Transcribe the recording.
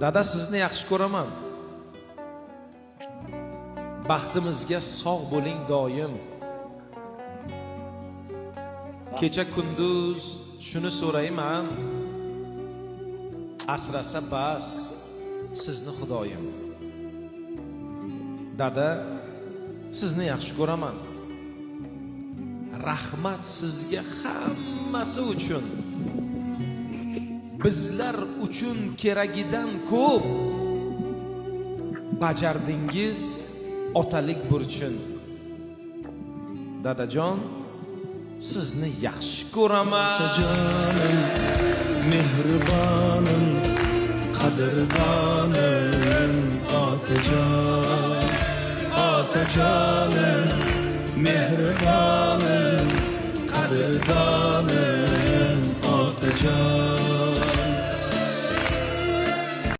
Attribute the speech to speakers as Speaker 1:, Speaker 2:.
Speaker 1: Dada, sizni yaxshi ko'raman. Baxtimizga sog' bo'ling doim. Kecha kunduz shuni so'rayman. Asrasa bas sizni Xudoyim. Dada, sizni yaxshi ko'raman. Rahmat sizga hammasi uchun. Bizlar uchun keragidan ko'p bajardingiz otalik burchun. Dadajon, sizni yaxshi ko'raman.
Speaker 2: Otajonim, mehribonim, qadrdonim, otajon. Otajonim, mehribonim, qadrdonim, otajon.